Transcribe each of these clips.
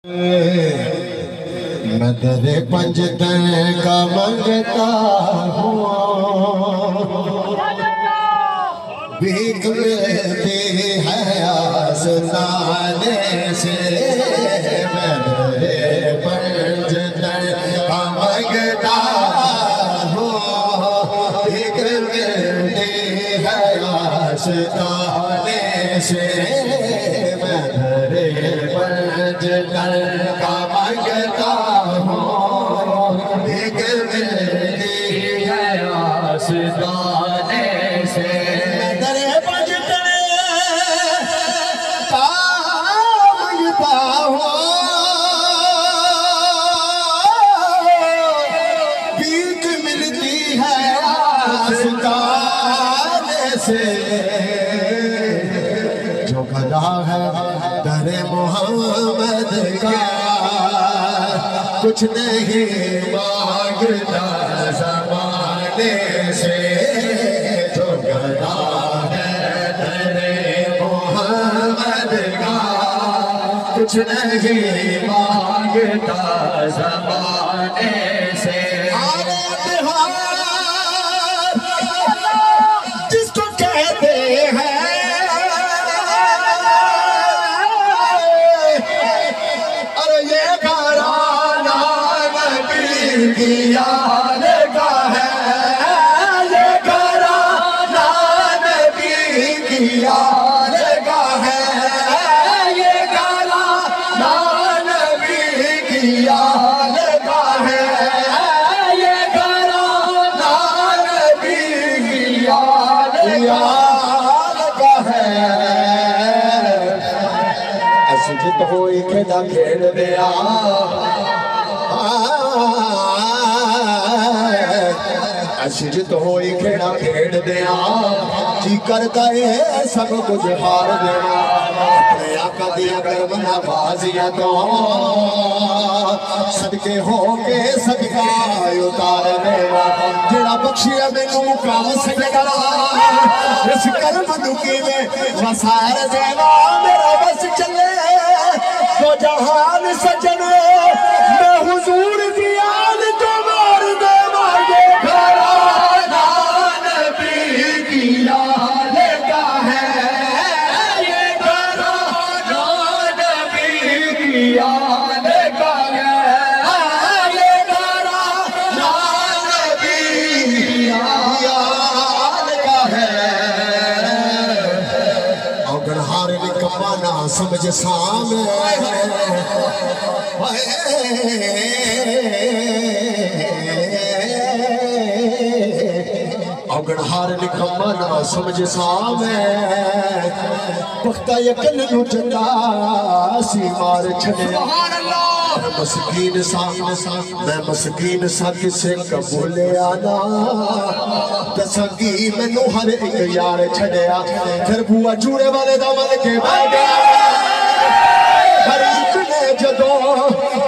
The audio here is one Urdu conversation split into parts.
میں تیرے پنجتن کا منگتا ہوں بھیک ملتی ہے آسمانے سے میں تیرے پنجتن کا منگتا ہوں بھیک ملتی ہے آسمانے سے میں تیرے پنجتن کا منگتا ہوں بھیک ملتی ہے آسمانے سے جو گدا ہے در محمد کا کچھ نہیں مانگتا زمانے سے جو گدا ہے در محمد کا کچھ نہیں مانگتا زمانے سے یاد کا ہے یہ گھرانہ نبی کی یاد کا ہے یہ گھرانہ نبی کی یاد کا ہے یہ گھرانہ نبی کی یاد کا ہے اسجد ہوئی کھیڑا کھیڑ دیا اسجد ہوئی کھیڑا کھیڑ دیا جی کرتا ہے سب کچھ ہار دیا اپنے آقا دیا کرم نوازیاں تو صدقے ہو کے صدقہ اتار دیوا جڑا بخشیا مینوں مقام سجدہ اس کرم دکھی میں وسائر دیوا میرا بس چلے تو جہان سجن میں حضور کی آل جو مار دیوا یہ گھرانہ نبی کی یاد کا ہے یہ گھرانہ نبی کی یاد کا ہے یہ گھرانہ نبی کی یاد کا ہے اگر ہار نکما نہ سمجھ سامنے اگر ہار نکما نہ سمجھ سامنے پختہ یقین نو جندا سی مار چھڑیا میں مسکین سا کسے قبولے آنا دسنگی میں نو ہر ایک یار چھڑیا پھر بوا جوڑے والے دامن کے بھاگا ہر ایک نے جدو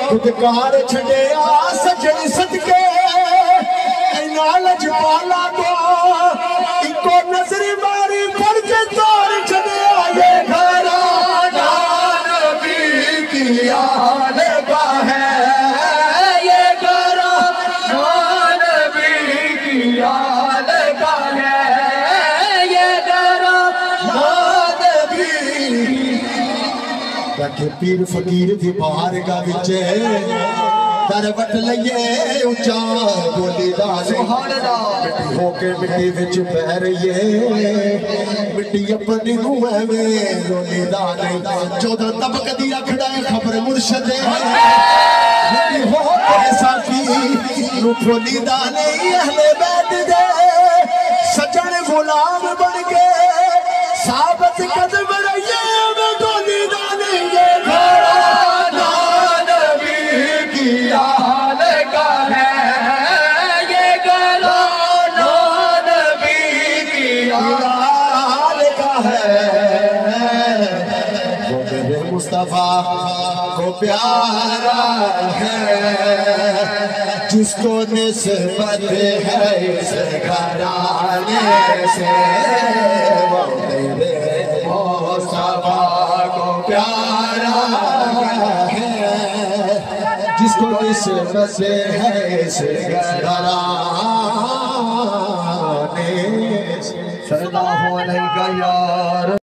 خودکار چھڑیا سجن صدقے نالج پالا دو ایکو نظری ماری فرج دور چھڑیا یہ گھرانہ نبی کی یاد کا ہے یہ گھرانہ نبی کی یاد کا ہے یہ گھرانہ نبی تاکہ پیر فقیر دی بارگاہ وچے در وٹ لئیے اچھا گولی دانے مٹی ہو کے مٹی وچ بہ رہیے مٹی اپنی روح میں گولی دانے چودہ طبق دی اکھڑائیں خبر مرشد مٹی ہو کے ساتھی رو پھولی دانے اہل بیت دے سجن غلام بن کے ثابت قدم رہیے میں گولی دانے یہ گھرانہ نبی کی یاد کا ہے یہ گھرانہ نبی کی یاد کا ہے وہ میرے مصطفیٰ کو پیارا ہے جس کو نسبت ہے اس گھرانے سے وہ میرے مصطفیٰ کو پیارا ہے جس کو نسبت ہے اس گھرانے سے۔ صلی اللہ علیہ وسلم